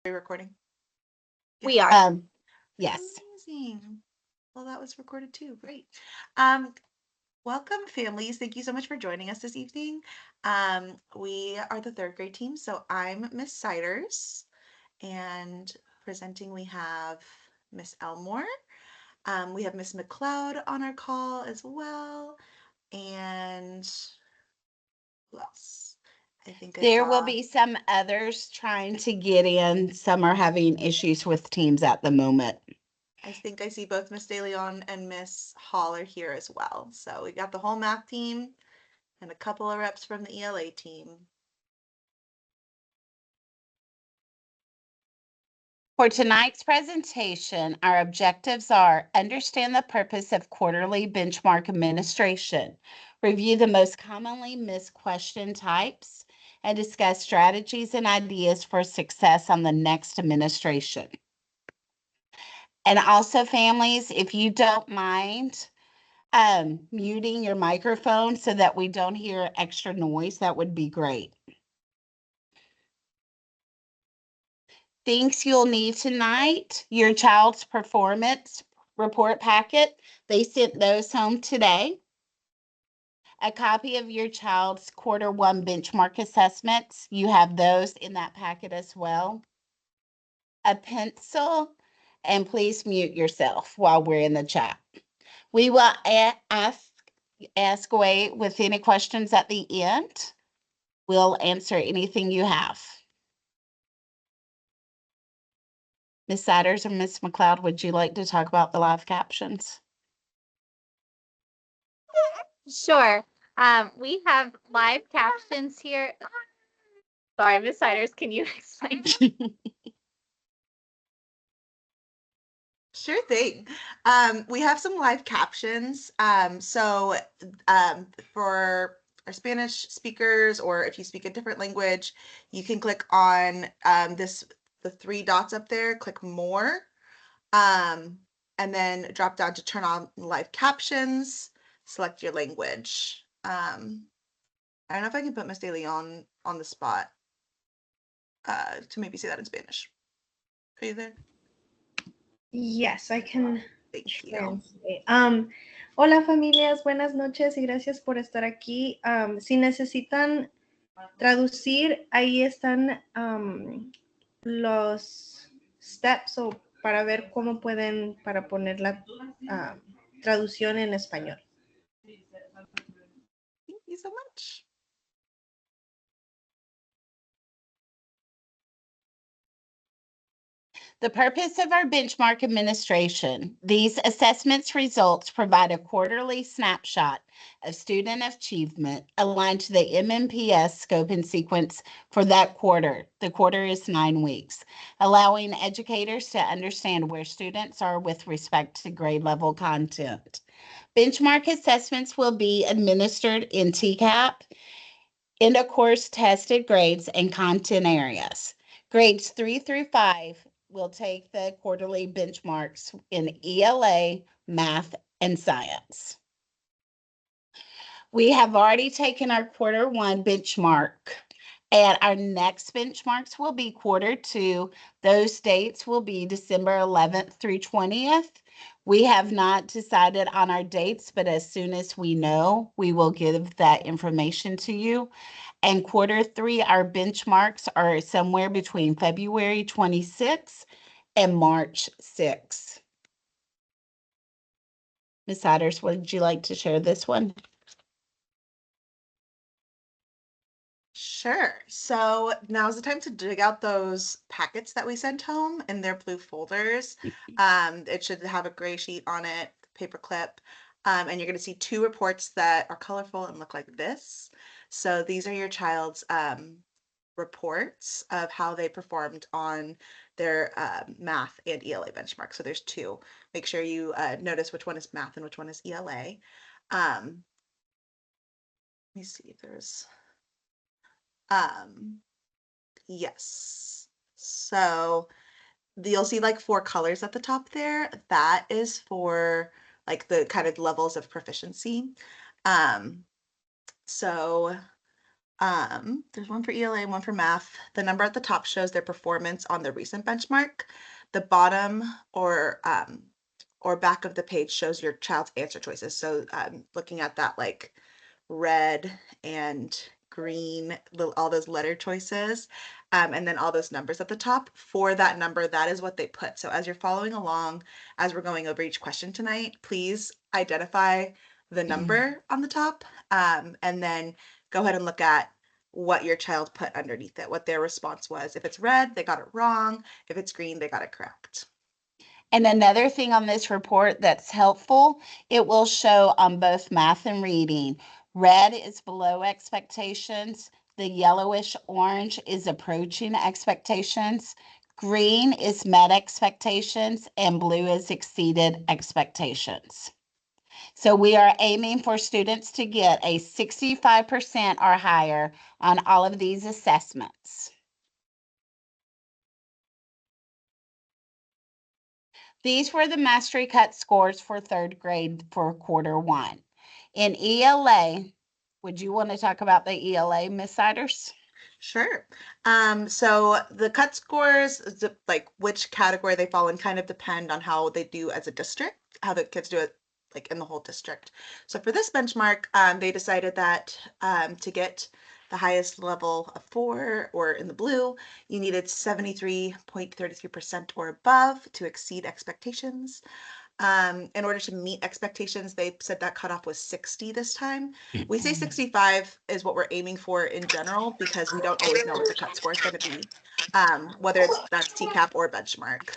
Are we recording? We are. Yes. Amazing. Well, that was recorded too. Great. Um, Welcome, families. Thank you so much for joining us this evening. We are the third grade team, so I'm Miss Siders, and presenting we have Miss Elmore. We have Miss McLeod on our call as well, and who else? I think I There will saw. be some others trying to get in. Some are having issues with teams at the moment. I think I see both Miss De Leon and Miss Hall are here as well. So we got the whole math team and a couple of reps from the ELA team. For tonight's presentation, our objectives are understand the purpose of quarterly benchmark administration, review the most commonly missed question types, and discuss strategies and ideas for success on the next administration. And also, families, if you don't mind muting your microphone so that we don't hear extra noise, that would be great. Things you'll need tonight, your child's performance report packet. They sent those home today. A copy of your child's quarter one benchmark assessments. You have those in that packet as well. A pencil, and please mute yourself while we're in the chat. We will ask away with any questions at the end. We'll answer anything you have. Ms. Siders or Ms. McLeod, would you like to talk about the live captions? Sure. We have live captions here. Sorry, Miss Siders, can you explain? Sure thing. We have some live captions. For our Spanish speakers, or if you speak a different language, you can click on the three dots up there, click more, and then drop down to turn on live captions, select your language. I don't know if I can put Miss Daly on the spot to maybe say that in Spanish. Are you there? Yes, I can Thank you. translate. Hola familias, buenas noches y gracias por estar aquí. Si necesitan traducir, ahí están los steps para ver cómo pueden para poner la traducción en español. Thank you so much. The purpose of our benchmark administration, these assessments results provide a quarterly snapshot of student achievement aligned to the MMPS scope and sequence for that quarter. The quarter is 9 weeks, allowing educators to understand where students are with respect to grade level content. Benchmark assessments will be administered in TCAP, end of course tested grades and content areas. Grades 3 through 5 will take the quarterly benchmarks in ELA, math, and science. We have already taken our quarter one benchmark, and our next benchmarks will be quarter two. Those dates will be December 11th through 20th. We have not decided on our dates, but as soon as we know, we will give that information to you. And quarter three, our benchmarks are somewhere between February 26th and March 6th. Ms. Siders, would you like to share this one? Sure. So now's the time to dig out those packets that we sent home in their blue folders. It should have a gray sheet on it, paper clip, and you're going to see two reports that are colorful and look like this. So these are your child's reports of how they performed on their math and ELA benchmark. So there's two. Make sure you notice which one is math and which one is ELA. Let me see if there's yes. So you'll see like 4 colors at the top there. That is for like the kind of levels of proficiency. So There's one for ELA, one for math. The number at the top shows their performance on the recent benchmark. The bottom or back of the page shows your child's answer choices. So looking at that like red and green, all those letter choices, and then all those numbers at the top. For that number, that is what they put. So as you're following along, as we're going over each question tonight, please identify the number on the top, and then go ahead and look at what your child put underneath it, what their response was. If it's red, they got it wrong. If it's green, they got it correct. And another thing on this report that's helpful, it will show on both math and reading. Red is below expectations. The yellowish orange is approaching expectations. Green is met expectations, and blue is exceeded expectations. So we are aiming for students to get a 65% or higher on all of these assessments. These were the Mastery Cut scores for third grade for quarter one. In ELA, would you want to talk about the ELA, Ms. Siders? Sure. So the cut scores, like which category they fall in, kind of depend on how they do as a district, how the kids do it like in the whole district. So for this benchmark, they decided that to get the highest level of 4 or in the blue, you needed 73.33% or above to exceed expectations. In order to meet expectations, they said that cutoff was 60 this time. We say 65 is what we're aiming for in general because we don't always know what the cut score is going to be, whether that's TCAP or benchmark.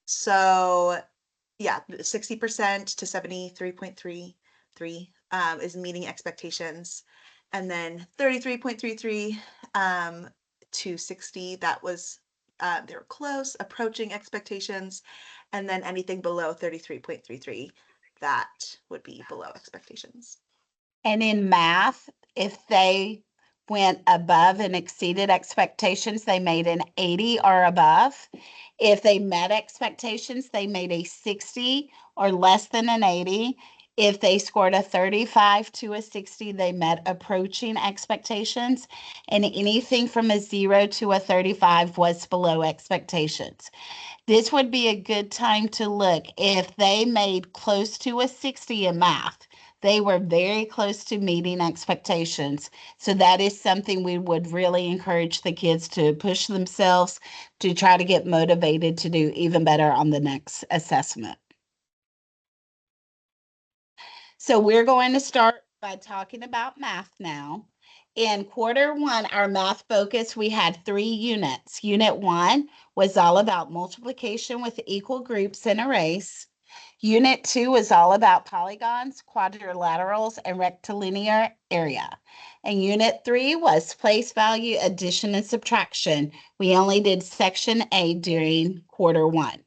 So yeah, 60% to 73.33 is meeting expectations. And then 33.33 to 60, that was, they were close, approaching expectations. And then anything below 33.33, that would be below expectations. And in math, if they went above and exceeded expectations, they made an 80 or above. If they met expectations, they made a 60 or less than an 80. If they scored a 35 to a 60, they met approaching expectations. And anything from a 0 to a 35 was below expectations. This would be a good time to look. If they made close to a 60 in math, they were very close to meeting expectations. So that is something we would really encourage the kids to push themselves to try to get motivated to do even better on the next assessment. So we're going to start by talking about math now. In quarter one, our math focus, we had 3 units. Unit 1 was all about multiplication with equal groups and arrays. Unit 2 is all about polygons, quadrilaterals, and rectilinear area. And Unit 3 was place value, addition, and subtraction. We only did section A during quarter one.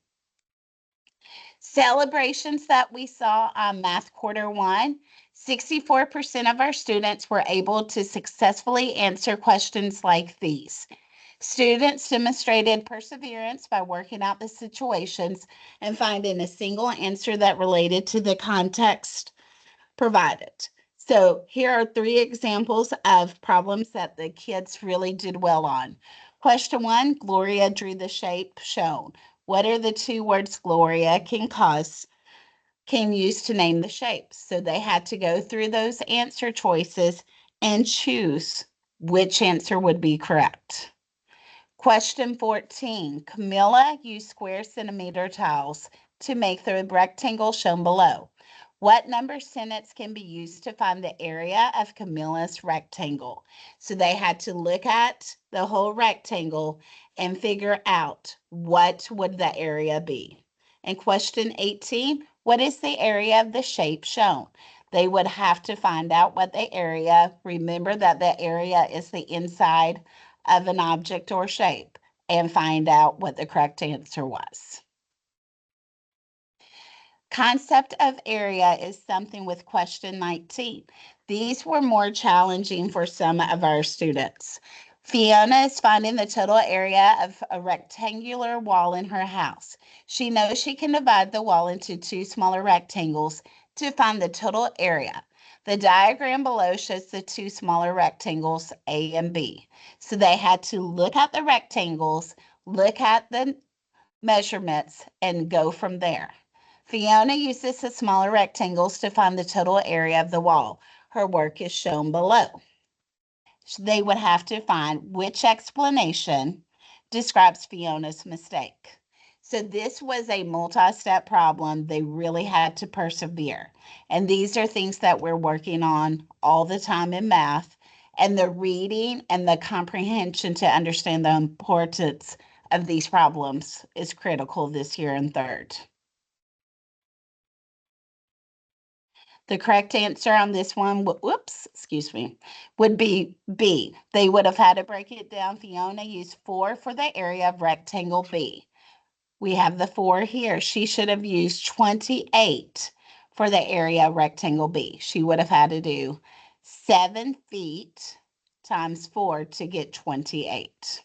Celebrations that we saw on math quarter one, 64% of our students were able to successfully answer questions like these. Students demonstrated perseverance by working out the situations and finding a single answer that related to the context provided. So here are 3 examples of problems that the kids really did well on. Question 1, Gloria drew the shape shown. What are the 2 words Gloria can use to name the shapes? So they had to go through those answer choices and choose which answer would be correct. Question 14, Camilla used square centimeter tiles to make the rectangle shown below. What number sentence can be used to find the area of Camilla's rectangle? So they had to look at the whole rectangle and figure out what would the area be. And question 18, what is the area of the shape shown? They would have to find out what the area, remember that the area is the inside of an object or shape, and find out what the correct answer was. Concept of area is something with question 19. These were more challenging for some of our students. Fiona is finding the total area of a rectangular wall in her house. She knows she can divide the wall into 2 smaller rectangles to find the total area. The diagram below shows the two smaller rectangles, A and B. So they had to look at the rectangles, look at the measurements, and go from there. Fiona uses the smaller rectangles to find the total area of the wall. Her work is shown below. They would have to find which explanation describes Fiona's mistake. So this was a multi-step problem. They really had to persevere. And these are things that we're working on all the time in math. And the reading and the comprehension to understand the importance of these problems is critical this year in third. The correct answer on this one, would be B. They would have had to break it down. Fiona used 4 for the area of rectangle B. We have the 4 here. She should have used 28 for the area of rectangle B. She would have had to do 7 feet times 4 to get 28.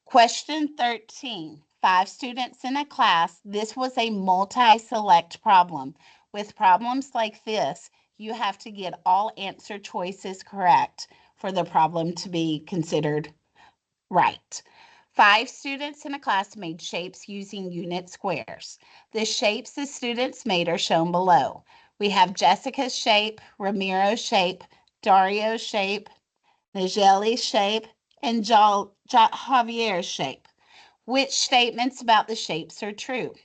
Question 13. 5 students in a class. This was a multi-select problem. With problems like this, you have to get all answer choices correct for the problem to be considered right. 5 students in a class made shapes using unit squares. The shapes the students made are shown below. We have Jessica's shape, Ramiro's shape, Dario's shape, Nigeli's shape, and Javier's shape. Which statements about the shapes are true?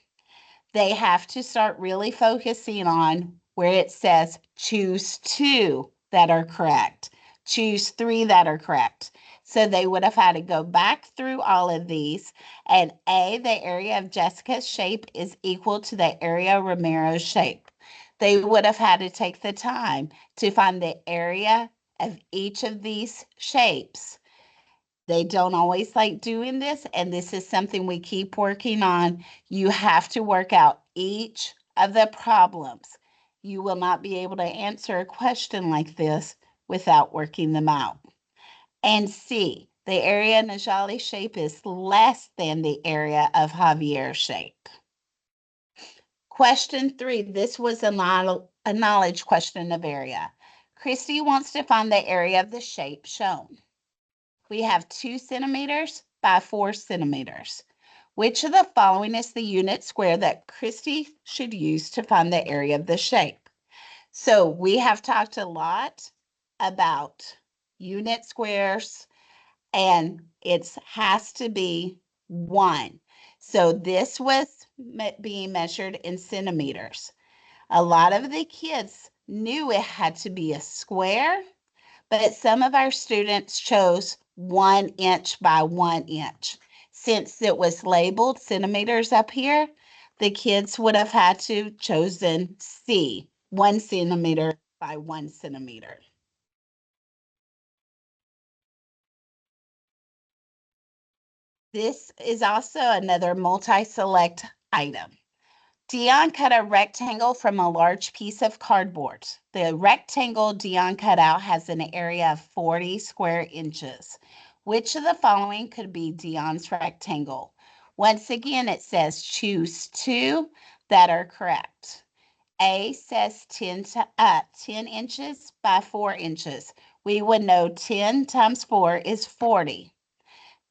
They have to start really focusing on where it says choose 2 that are correct, choose 3 that are correct. So they would have had to go back through all of these, and A, the area of Jessica's shape is equal to the area of Ramiro's shape. They would have had to take the time to find the area of each of these shapes. They don't always like doing this, and this is something we keep working on. You have to work out each of the problems. You will not be able to answer a question like this without working them out. And C, the area in Najali's shape is less than the area of Javier's shape. Question 3, this was a knowledge question of area. Christy wants to find the area of the shape shown. We have 2 centimeters by 4 centimeters. Which of the following is the unit square that Christy should use to find the area of the shape? So we have talked a lot about unit squares, and it has to be 1. So this was being measured in centimeters. A lot of the kids knew it had to be a square, but some of our students chose 1 inch by 1 inch. Since it was labeled centimeters up here, the kids would have had to chosen C, 1 centimeter by 1 centimeter. This is also another multi-select item. Dion cut a rectangle from a large piece of cardboard. The rectangle Dion cut out has an area of 40 square inches. Which of the following could be Dion's rectangle? Once again, it says choose 2 that are correct. A says 10 inches by 4 inches. We would know 10 times 4 is 40.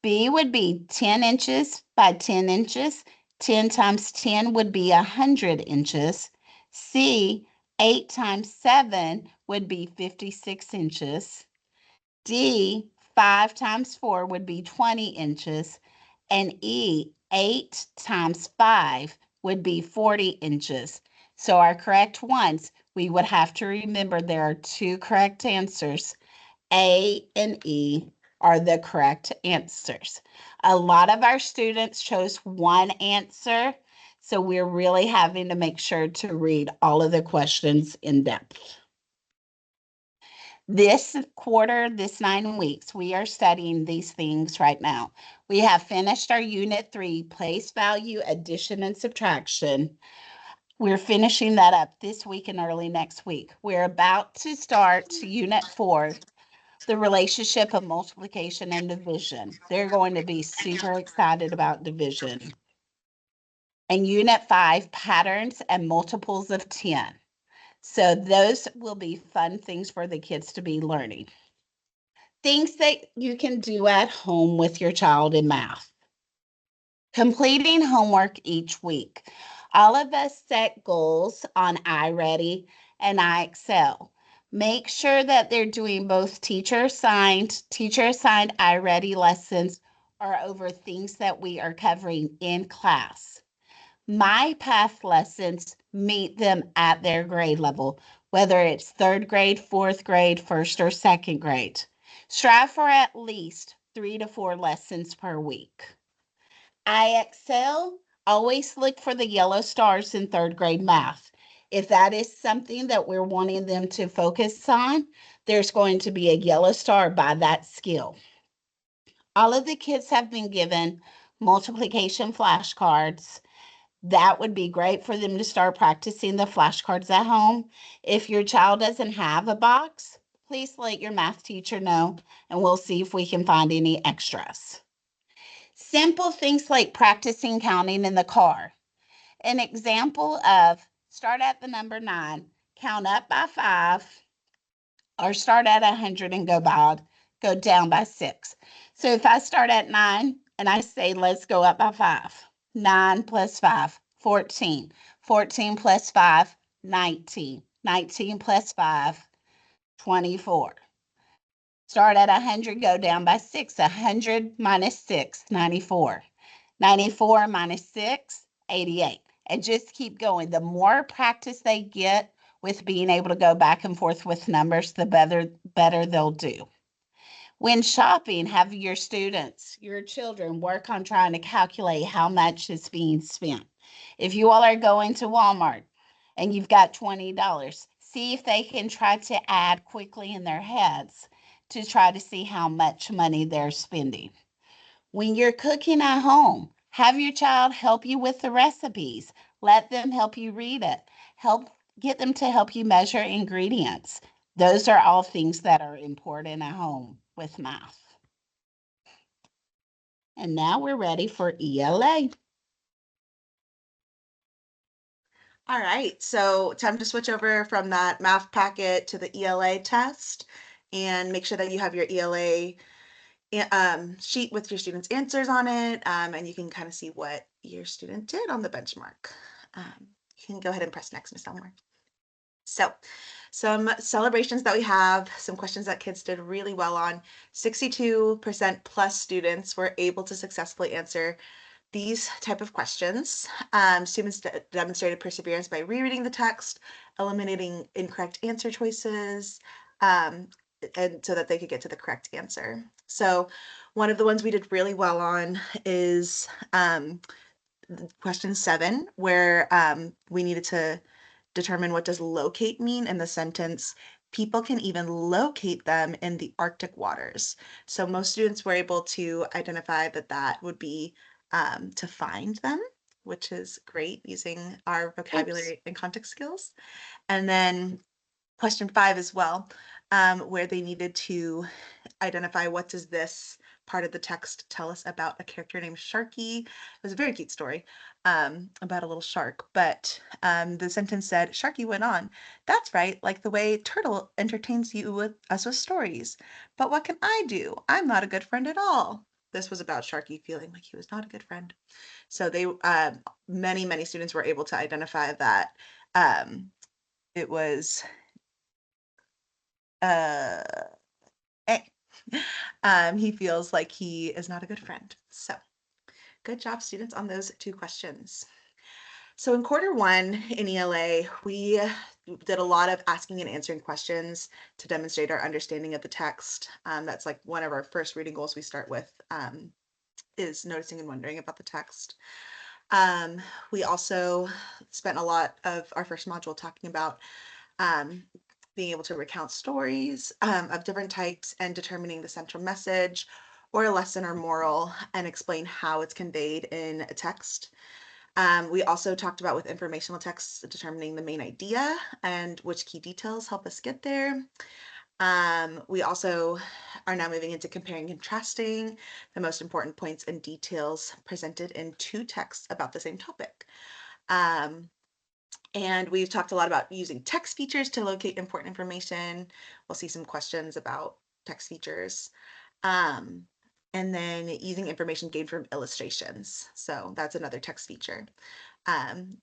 B would be 10 inches by 10 inches. 10 times 10 would be 100 inches. C, 8 times 7 would be 56 inches. D, 5 times 4 would be 20 inches. And E, 8 times 5 would be 40 inches. So our correct ones, we would have to remember there are 2 correct answers. A and E are the correct answers. A lot of our students chose 1 answer, so we're really having to make sure to read all of the questions in depth. This quarter, this 9 weeks, we are studying these things right now. We have finished our Unit 3, place value, addition, and subtraction. We're finishing that up this week and early next week. We're about to start Unit 4, the relationship of multiplication and division. They're going to be super excited about division. And Unit 5, patterns and multiples of 10. So those will be fun things for the kids to be learning. Things that you can do at home with your child in math. Completing homework each week. All of us set goals on iReady and iExcel. Make sure that they're doing both teacher-assigned iReady lessons or over things that we are covering in class. My path lessons meet them at their grade level, whether it's third grade, fourth grade, first or second grade. Strive for at least 3 to 4 lessons per week. IXL, always look for the yellow stars in third grade math. If that is something that we're wanting them to focus on, there's going to be a yellow star by that skill. All of the kids have been given multiplication flashcards. That would be great for them to start practicing the flashcards at home. If your child doesn't have a box, please let your math teacher know, and we'll see if we can find any extras. Simple things like practicing counting in the car. An example of start at the number 9, count up by 5, or start at 100 and go down by 6. So if I start at 9 and I say, let's go up by 5. 9 plus 5, 14. 14 plus 5, 19. 19 plus 5, 24. Start at 100, go down by 6. 100 minus 6, 94. 94 minus 6, 88. And just keep going. The more practice they get with being able to go back and forth with numbers, the better they'll do. When shopping, have your students, your children work on trying to calculate how much is being spent. If you all are going to Walmart and you've got $20, see if they can try to add quickly in their heads to try to see how much money they're spending. When you're cooking at home, have your child help you with the recipes. Let them help you read it. Get them to help you measure ingredients. Those are all things that are important at home with math. And now we're ready for ELA. All right, so time to switch over from that math packet to the ELA test and make sure that you have your ELA sheet with your students' answers on it, and you can kind of see what your student did on the benchmark. You can go ahead and press next, Ms. Elmore. So some celebrations that we have, some questions that kids did really well on. 62% plus students were able to successfully answer these type of questions. Students demonstrated perseverance by rereading the text, eliminating incorrect answer choices, and so that they could get to the correct answer. So one of the ones we did really well on is question 7, where we needed to determine what does locate mean in the sentence. People can even locate them in the Arctic waters. So most students were able to identify that that would be to find them, which is great using our vocabulary and context skills. And then question 5 as well, where they needed to identify what does this part of the text tell us about a character named Sharky. It was a very cute story about a little shark, but the sentence said, Sharky went on, that's right, like the way Turtle entertains us with stories. But what can I do? I'm not a good friend at all. This was about Sharky feeling like he was not a good friend. So they, many students were able to identify that it was he feels like he is not a good friend. So good job, students, on those 2 questions. So in quarter 1 in ELA, we did a lot of asking and answering questions to demonstrate our understanding of the text. That's like one of our first reading goals we start with, is noticing and wondering about the text. We also spent a lot of our first module talking about being able to recount stories of different types and determining the central message or a lesson or moral and explain how it's conveyed in a text. We also talked about with informational texts, determining the main idea and which key details help us get there. We also are now moving into comparing and contrasting the most important points and details presented in 2 texts about the same topic. And we've talked a lot about using text features to locate important information. We'll see some questions about text features. Um, and then using information gained from illustrations. So that's another text feature. Um,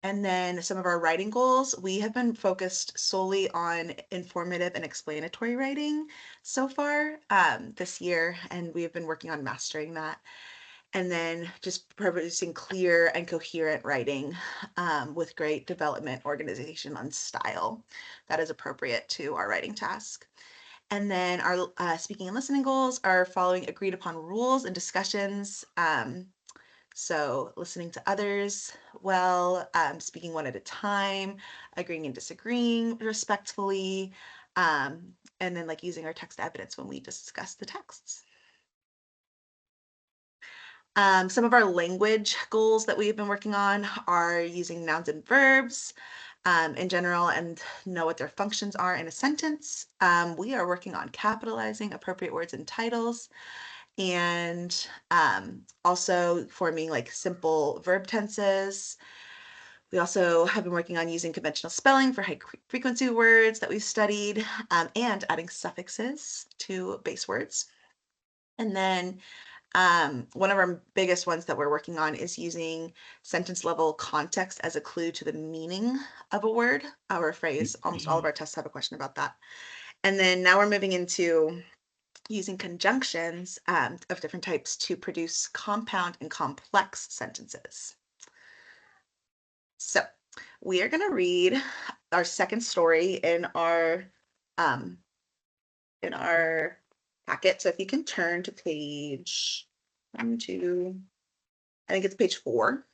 and then some of our writing goals, we have been focused solely on informative and explanatory writing so far this year, and we have been working on mastering that. And then just producing clear and coherent writing with great development, organization, and style that is appropriate to our writing task. And then our speaking and listening goals are following agreed upon rules and discussions. So listening to others well, speaking one at a time, agreeing and disagreeing respectfully, and then like using our text evidence when we discuss the texts. Some of our language goals that we've been working on are using nouns and verbs in general and know what their functions are in a sentence. We are working on capitalizing appropriate words and titles and also forming like simple verb tenses. We also have been working on using conventional spelling for high frequency words that we've studied and adding suffixes to base words. And then one of our biggest ones that we're working on is using sentence level context as a clue to the meaning of a word or a phrase. Almost all of our tests have a question about that. And then now we're moving into using conjunctions of different types to produce compound and complex sentences. So we are going to read our second story in our packet. So if you can turn to page 1, 2, I think it's page 4.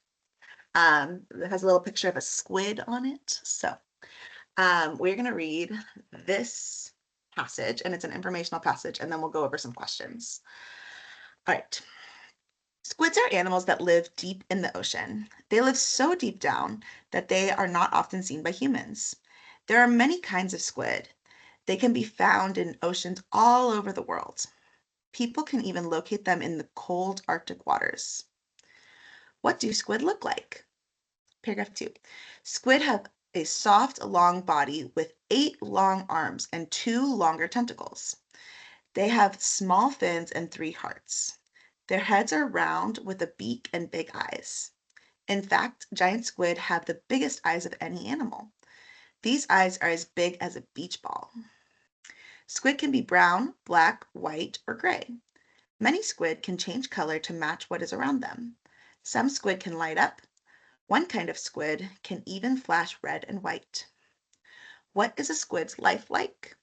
It has a little picture of a squid on it. So we're going to read this passage, and it's an informational passage, and then we'll go over some questions. All right. Squids are animals that live deep in the ocean. They live so deep down that they are not often seen by humans. There are many kinds of squid. They can be found in oceans all over the world. People can even locate them in the cold Arctic waters. What do squid look like? Paragraph 2. Squid have a soft, long body with 8 long arms and 2 longer tentacles. They have small fins and 3 hearts. Their heads are round with a beak and big eyes. In fact, giant squid have the biggest eyes of any animal. These eyes are as big as a beach ball. Squid can be brown, black, white, or gray. Many squid can change color to match what is around them. Some squid can light up. One kind of squid can even flash red and white. What is a squid's life like?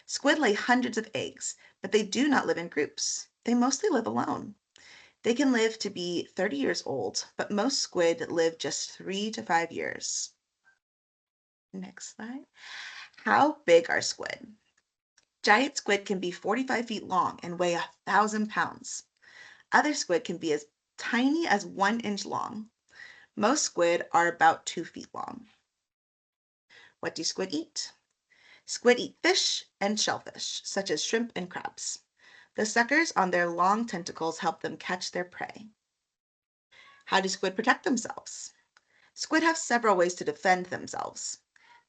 Squid lay hundreds of eggs, but they do not live in groups. They mostly live alone. They can live to be 30 years old, but most squid live just 3 to 5 years. Next slide. How big are squid? Giant squid can be 45 feet long and weigh 1,000 pounds. Other squid can be as tiny as 1 inch long. Most squid are about 2 feet long. What do squid eat? Squid eat fish and shellfish, such as shrimp and crabs. The suckers on their long tentacles help them catch their prey. How do squid protect themselves? Squid have several ways to defend themselves.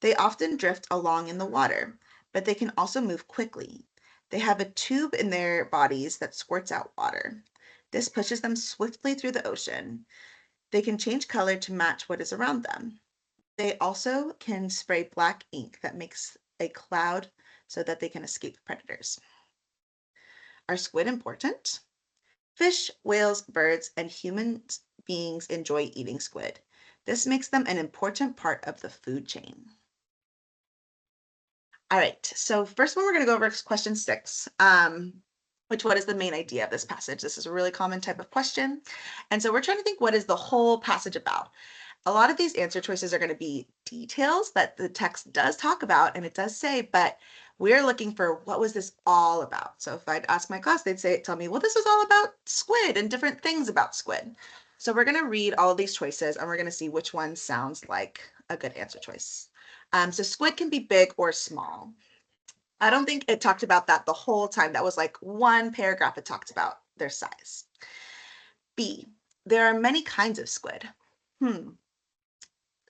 They often drift along in the water, but they can also move quickly. They have a tube in their bodies that squirts out water. This pushes them swiftly through the ocean. They can change color to match what is around them. They also can spray black ink that makes a cloud so that they can escape predators. Are squid important? Fish, whales, birds, and human beings enjoy eating squid. This makes them an important part of the food chain. All right, so first one we're going to go over is question 6, what is the main idea of this passage? This is a really common type of question. And so we're trying to think, what is the whole passage about? A lot of these answer choices are going to be details that the text does talk about and it does say, but we're looking for what was this all about? So if I'd ask my class, they'd tell me, well, this was all about squid and different things about squid. So we're going to read all of these choices and we're going to see which one sounds like a good answer choice. So squid can be big or small. I don't think it talked about that the whole time. That was like one paragraph it talked about their size. B, there are many kinds of squid.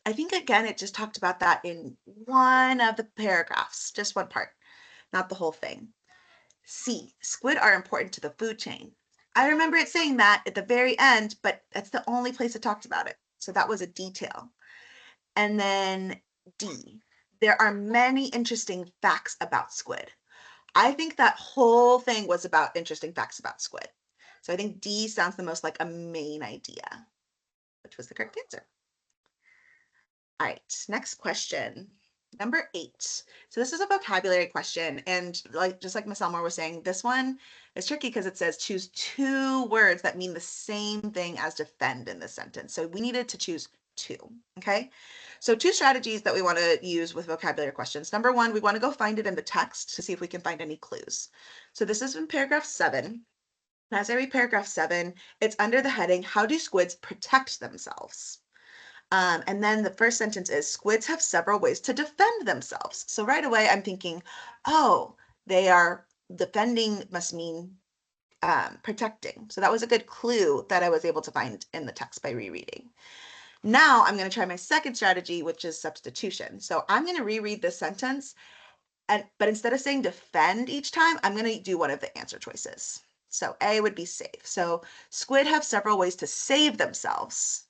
I think again, it just talked about that in one of the paragraphs, just one part, not the whole thing. C, squid are important to the food chain. I remember it saying that at the very end, but that's the only place it talked about it. So that was a detail. And then D, there are many interesting facts about squid. I think that whole thing was about interesting facts about squid. So I think D sounds the most like a main idea, which was the correct answer. All right, next question. Number 8. So this is a vocabulary question, and just like Miss Elmore was saying, this one is tricky because it says choose 2 words that mean the same thing as defend in this sentence. So we needed to choose 2, okay? So 2 strategies that we want to use with vocabulary questions. Number 1, we want to go find it in the text to see if we can find any clues. So this is in paragraph 7. As I read paragraph 7, it's under the heading, how do squids protect themselves? And then the first sentence is squids have several ways to defend themselves. So right away I'm thinking, oh, they are defending must mean protecting. So that was a good clue that I was able to find in the text by rereading. Now I'm going to try my second strategy, which is substitution. So I'm going to reread this sentence, but instead of saying defend each time, I'm going to do one of the answer choices. So A would be save. So squid have several ways to save themselves.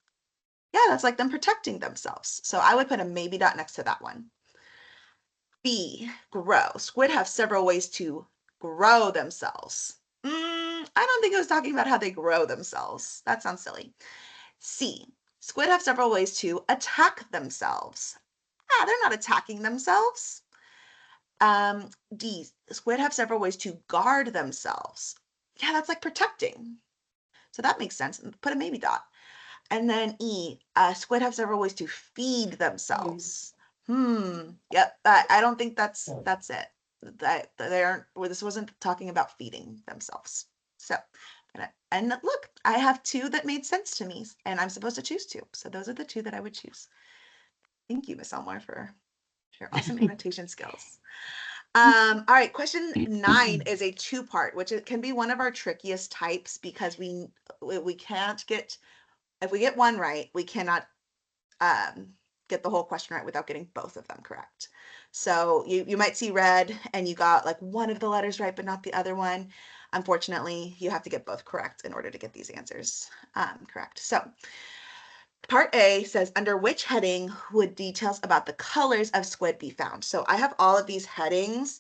Yeah, that's like them protecting themselves. So I would put a maybe dot next to that one. B, grow. Squid have several ways to grow themselves. I don't think it was talking about how they grow themselves. That sounds silly. C, squid have several ways to attack themselves. Ah, they're not attacking themselves. D, squid have several ways to guard themselves. Yeah, that's like protecting. So that makes sense. Put a maybe dot. And then E, squid have several ways to feed themselves. Yep. I don't think that's it. That they aren't. Well, this wasn't talking about feeding themselves. So, and look, I have 2 that made sense to me, and I'm supposed to choose 2. So those are the 2 that I would choose. Thank you, Miss Elmore, for your awesome annotation skills. All right, question 9 is a 2-part, which it can be one of our trickiest types because we can't get. If we get one right, we cannot get the whole question right without getting both of them correct. So you might see red and you got like one of the letters right, but not the other one. Unfortunately, you have to get both correct in order to get these answers correct. So part A says, under which heading would details about the colors of squid be found? So I have all of these headings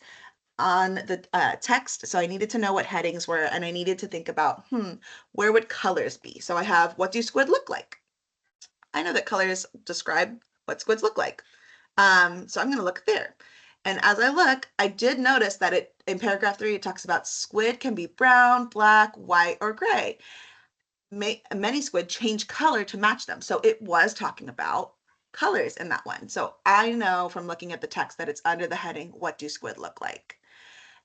on the text, so I needed to know what headings were, and I needed to think about, where would colors be? So I have, what do squid look like? I know that colors describe what squids look like. So I'm going to look there. And as I look, I did notice that in paragraph 3, it talks about squid can be brown, black, white, or gray. Many squid change color to match them. So it was talking about colors in that one. So I know from looking at the text that it's under the heading, what do squid look like?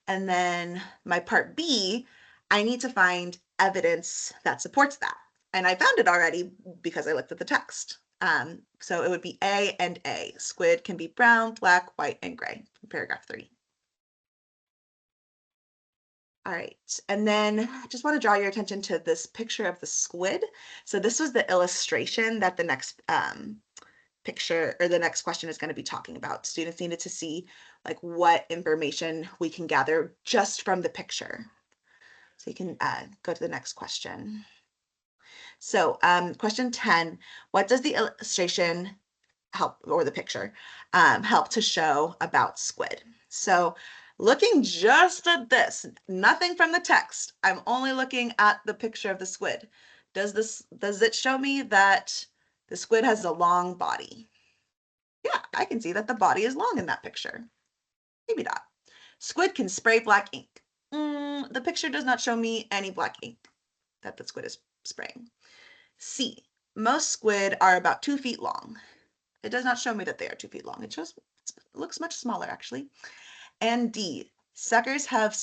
And then my part B, I need to find evidence that supports that. And I found it already because I looked at the text. So it would be A and A. Squid can be brown, black, white, and gray, paragraph 3. All right, and then I just want to draw your attention to this picture of the squid. So this was the illustration that the next picture or the next question is going to be talking about. Students needed to see like what information we can gather just from the picture. So you can go to the next question. So question 10, what does the illustration help, or the picture, help to show about squid? So looking just at this, nothing from the text, I'm only looking at the picture of the squid. Does it show me that the squid has a long body? Yeah, I can see that the body is long in that picture. Maybe not. Squid can spray black ink. The picture does not show me any black ink that the squid is spraying. C, most squid are about 2 feet long. It does not show me that they are 2 feet long. It looks much smaller actually. And D, suckers have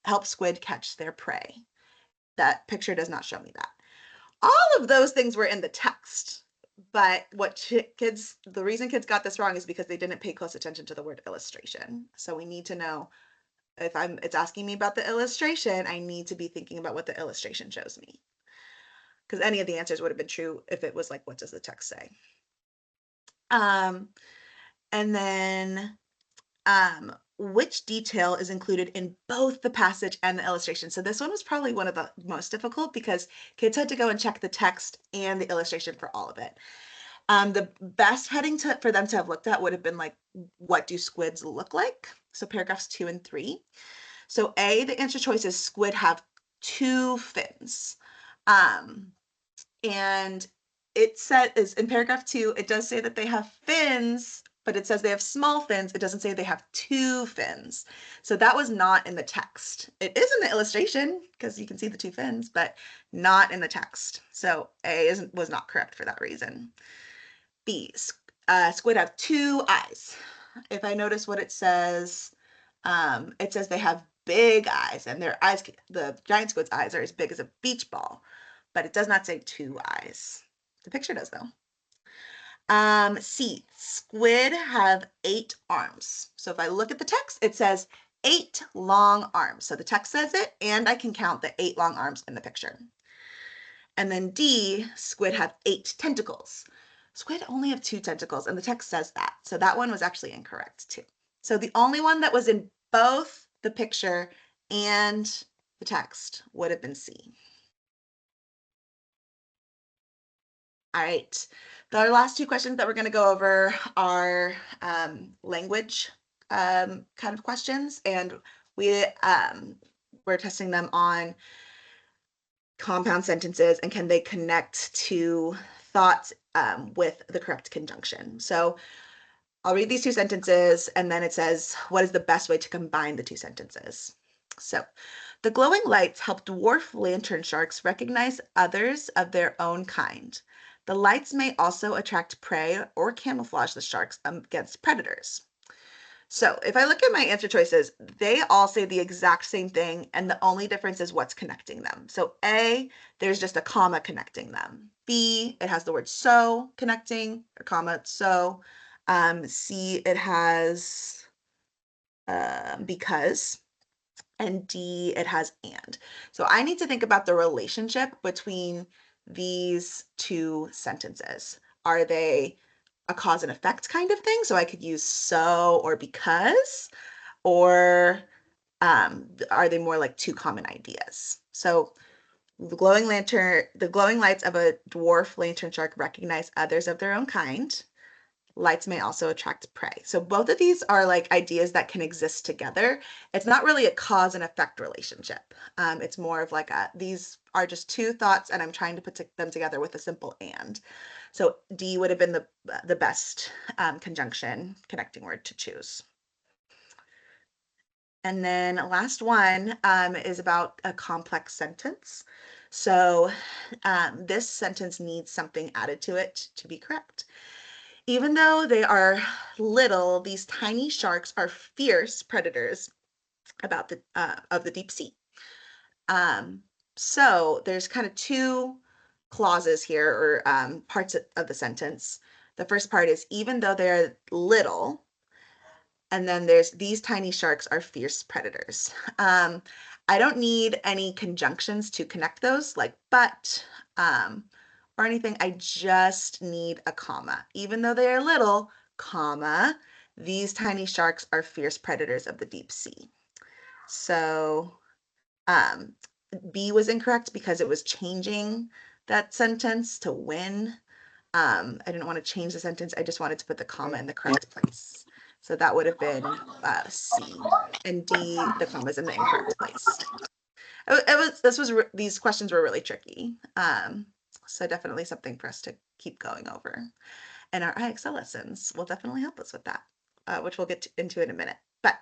help squid catch their prey. That picture does not show me that. All of those things were in the text, but the reason kids got this wrong is because they didn't pay close attention to the word illustration. So we need to know, if it's asking me about the illustration, I need to be thinking about what the illustration shows me. Because any of the answers would have been true if it was like, what does the text say? And then which detail is included in both the passage and the illustration? So this one was probably one of the most difficult because kids had to go and check the text and the illustration for all of it. The best heading for them to have looked at would have been like, what do squids look like? So paragraphs 2 and 3. So A, the answer choice is squid have 2 fins. And it is in paragraph 2, it does say that they have fins, but it says they have small fins. It doesn't say they have 2 fins. So that was not in the text. It is in the illustration because you can see the 2 fins, but not in the text. So A was not correct for that reason. B, squid have 2 eyes. If I notice what it says they have big eyes, and their eyes, the giant squid's eyes are as big as a beach ball, but it does not say 2 eyes. The picture does though. C, squid have 8 arms. So if I look at the text, it says 8 long arms. So the text says it, and I can count the 8 long arms in the picture. And then D, squid have 8 tentacles. Squid only have 2 tentacles, and the text says that. So that one was actually incorrect too. So the only one that was in both the picture and the text would have been C. All right, the last 2 questions that we're going to go over are language kind of questions, and we're testing them on compound sentences and can they connect to thoughts with the correct conjunction. So I'll read these 2 sentences, and then it says, what is the best way to combine the 2 sentences? So, the glowing lights help dwarf lantern sharks recognize others of their own kind. The lights may also attract prey or camouflage the sharks against predators. So if I look at my answer choices, they all say the exact same thing, and the only difference is what's connecting them. So A, there's just a comma connecting them. B, it has the word so connecting, a comma, so. C, it has because. And D, it has and. So I need to think about the relationship between these 2 sentences. Are they a cause and effect kind of thing? So I could use so or because, or are they more like 2 common ideas? So the glowing lights of a dwarf lantern shark recognize others of their own kind. Lights may also attract prey. So both of these are like ideas that can exist together. It's not really a cause and effect relationship. It's more of like these are just 2 thoughts, and I'm trying to put them together with a simple and. So D would have been the best conjunction connecting word to choose. And then last one is about a complex sentence. So this sentence needs something added to it to be correct. Even though they are little, these tiny sharks are fierce predators of the deep sea. So there's kind of 2 clauses here, or parts of the sentence. The first part is even though they're little, and then there's these tiny sharks are fierce predators. I don't need any conjunctions to connect those, like but, or anything. I just need a comma. Even though they are little, comma, these tiny sharks are fierce predators of the deep sea. So B was incorrect because it was changing that sentence to when. I didn't want to change the sentence. I just wanted to put the comma in the correct place. So that would have been C, and D, the comma is in the incorrect place. These questions were really tricky. So definitely something for us to keep going over. And our IXL lessons will definitely help us with that, which we'll get into in a minute. But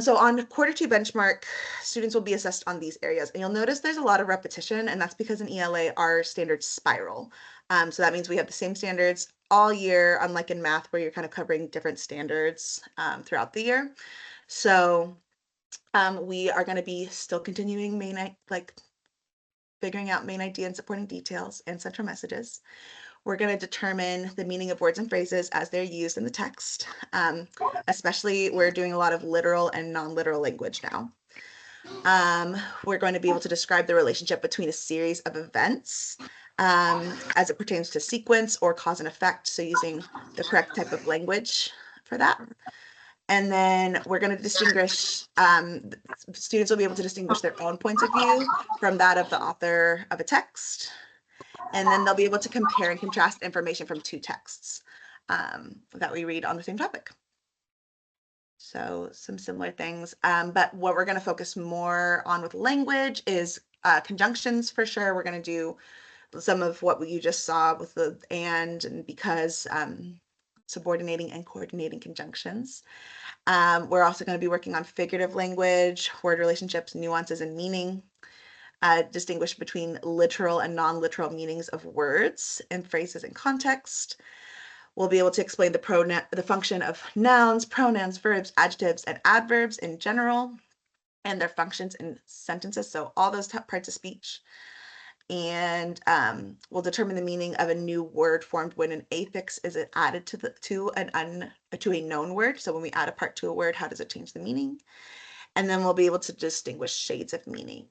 so on quarter 2 benchmark, students will be assessed on these areas. And you'll notice there's a lot of repetition, and that's because in ELA, our standards spiral. So that means we have the same standards all year, unlike in math, where you're kind of covering different standards throughout the year. So we are going to be still continuing figuring out main idea and supporting details and central messages. We're going to determine the meaning of words and phrases as they're used in the text. Especially, we're doing a lot of literal and non-literal language now. We're going to be able to describe the relationship between a series of events as it pertains to sequence or cause and effect. So using the correct type of language for that. And then we're going to distinguish, students will be able to distinguish their own points of view from that of the author of a text. And then they'll be able to compare and contrast information from two texts that we read on the same topic. So some similar things, but what we're going to focus more on with language is conjunctions for sure. We're going to do some of what you just saw with the and because, subordinating and coordinating conjunctions. We're also going to be working on figurative language, word relationships, nuances, and meaning. Distinguish between literal and non-literal meanings of words and phrases in context. We'll be able to explain the function of nouns, pronouns, verbs, adjectives, and adverbs in general, and their functions in sentences. So all those parts of speech. And we'll determine the meaning of a new word formed when an affix is added to a known word. So when we add a part to a word, how does it change the meaning? And then we'll be able to distinguish shades of meaning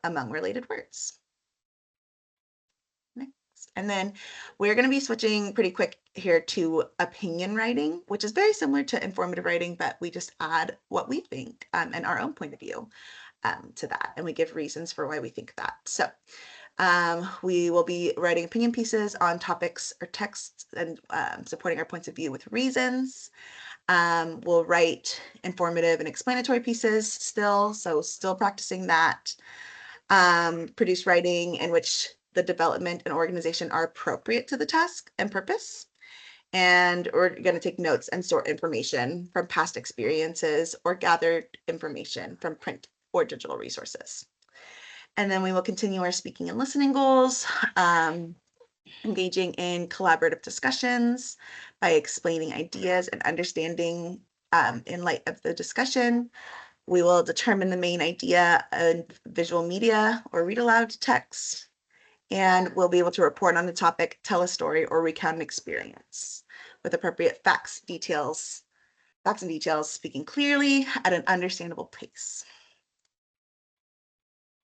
among related words. Next. And then we're going to be switching pretty quick here to opinion writing, which is very similar to informative writing, but we just add what we think and our own point of view to that. And we give reasons for why we think that. So we will be writing opinion pieces on topics or texts and supporting our points of view with reasons. We'll write informative and explanatory pieces still, so still practicing that. Produce writing in which the development and organization are appropriate to the task and purpose. And we're going to take notes and sort information from past experiences or gathered information from print or digital resources. And then we will continue our speaking and listening goals, engaging in collaborative discussions by explaining ideas and understanding in light of the discussion. We will determine the main idea in visual media or read aloud text, and we'll be able to report on the topic, tell a story, or recount an experience with appropriate facts and details, speaking clearly at an understandable pace.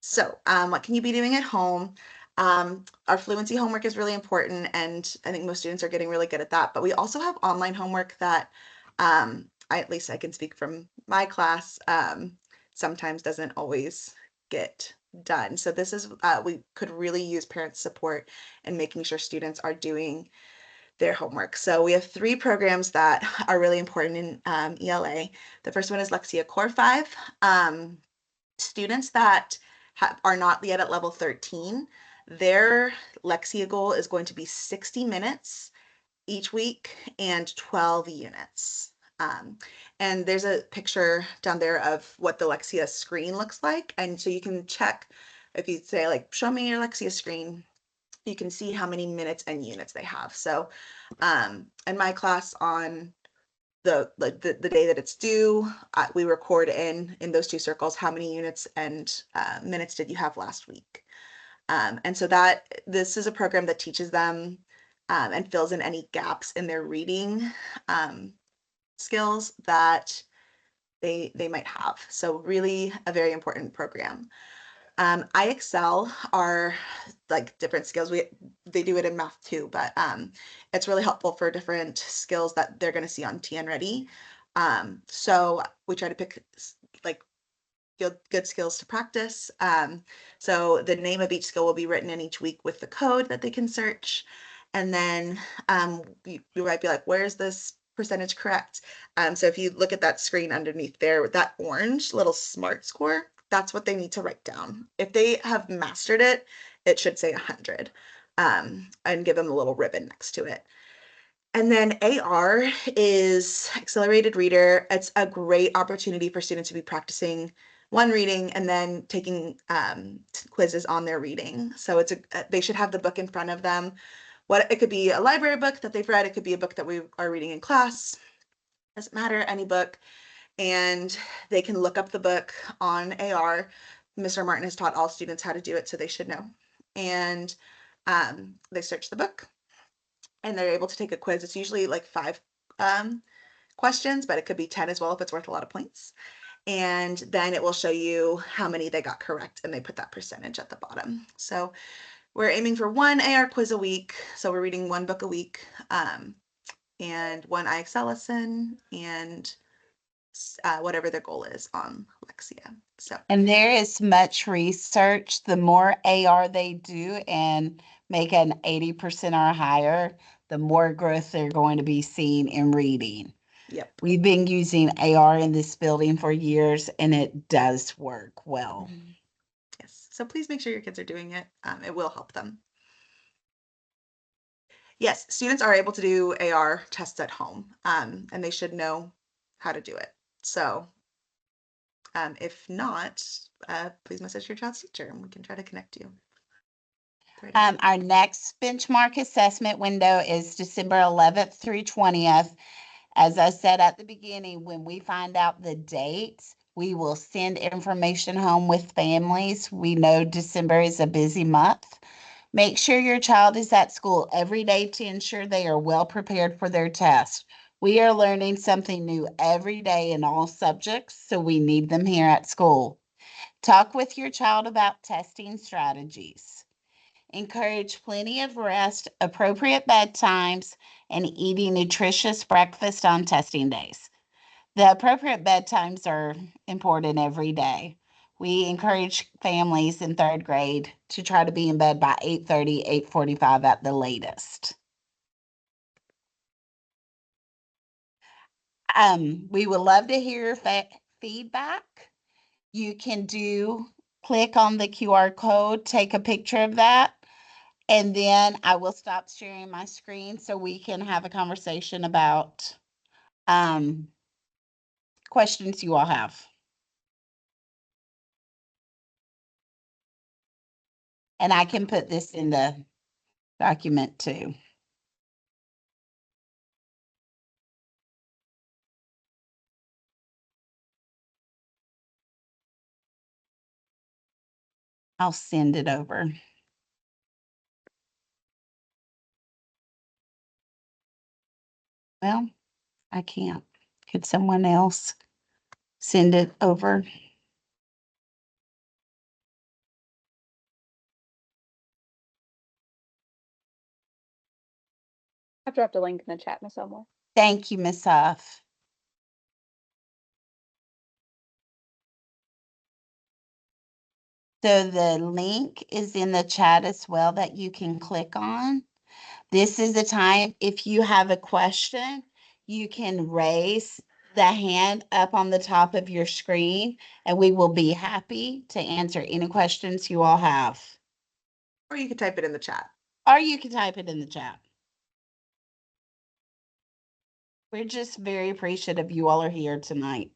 So what can you be doing at home? Our fluency homework is really important, and I think most students are getting really good at that, but we also have online homework that at least I can speak from my class, sometimes doesn't always get done. So this is, we could really use parent support in making sure students are doing their homework. So we have 3 programs that are really important in ELA. The first one is Lexia Core 5. Students that are not yet at level 13, their Lexia goal is going to be 60 minutes each week and 12 units. And there's a picture down there of what the Lexia screen looks like. And so you can check, if you say like, show me your Lexia screen, you can see how many minutes and units they have. So in my class on the day that it's due, we record in those 2 circles how many units and minutes did you have last week. And so this is a program that teaches them and fills in any gaps in their reading skills that they might have. So really a very important program. IXL are like different skills. They do it in math too, but it's really helpful for different skills that they're going to see on TN Ready. So we try to pick like good skills to practice. So the name of each skill will be written in each week with the code that they can search. And then you might be like, where's this percentage correct? So if you look at that screen underneath there with that orange little SMART score, that's what they need to write down. If they have mastered it, it should say 100, and give them a little ribbon next to it. And then AR is Accelerated Reader. It's a great opportunity for students to be practicing one reading and then taking quizzes on their reading. So they should have the book in front of them. It could be a library book that they've read. It could be a book that we are reading in class. Doesn't matter, any book. And they can look up the book on AR. Mr. Martin has taught all students how to do it, so they should know. And they search the book and they're able to take a quiz. It's usually like 5 questions, but it could be 10 as well if it's worth a lot of points. And then it will show you how many they got correct, and they put that percentage at the bottom. So we're aiming for one AR quiz a week. So we're reading one book a week, and one IXL lesson, and whatever their goal is on Lexia. So, And there is much research. The more AR they do and make an 80% or higher, the more growth they're going to be seeing in reading. yep. We've been using AR in this building for years, and it does work well. Yes. So please make sure your kids are doing it. It will help them. Yes, students are able to do AR tests at home, and they should know how to do it. So if not, please message your child's teacher and we can try to connect you. Our next benchmark assessment window is December 11th through 20th. As I said at the beginning, when we find out the dates, we will send information home with families. We know December is a busy month. Make sure your child is at school every day to ensure they are well prepared for their test. We are learning something new every day in all subjects, so we need them here at school. Talk with your child about testing strategies. Encourage plenty of rest, appropriate bedtimes, and eating nutritious breakfast on testing days. The appropriate bedtimes are important every day. We encourage families in third grade to try to be in bed by 8:30, 8:45 at the latest. We would love to hear your feedback. You can click on the QR code, take a picture of that, and then I will stop sharing my screen so we can have a conversation about questions you all have. And I can put this in the document too. I'll send it over. Well, I can't. Could someone else send it over? I've dropped a link in the chat, Miss Elmore. Thank you, Miss Huff. So the link is in the chat as well that you can click on. This is the time, if you have a question, you can raise the hand up on the top of your screen, and we will be happy to answer any questions you all have. Or you could type it in the chat. Or you can type it in the chat. We're just very appreciative you all are here tonight.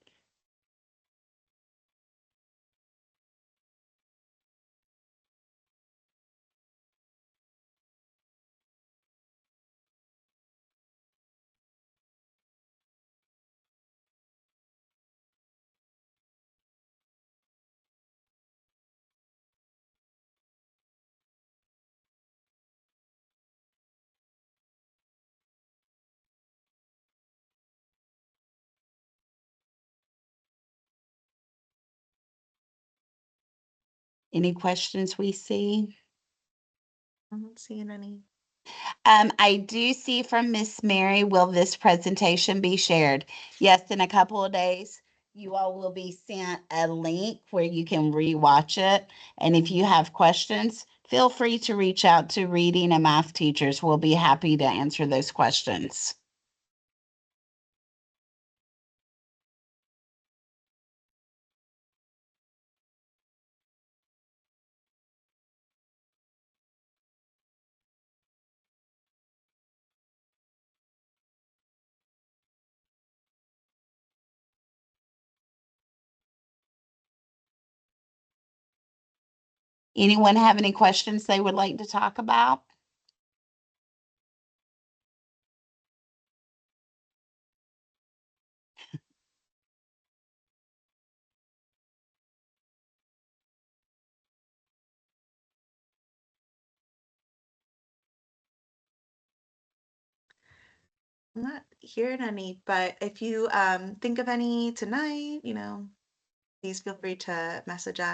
Any questions we see? I'm not seeing any. I do see from Miss Mary, will this presentation be shared? Yes, in a couple of days, you all will be sent a link where you can rewatch it. And if you have questions, feel free to reach out to reading and math teachers. We'll be happy to answer those questions. Anyone have any questions they would like to talk about? I'm not hearing any, but if you think of any tonight, please feel free to message us.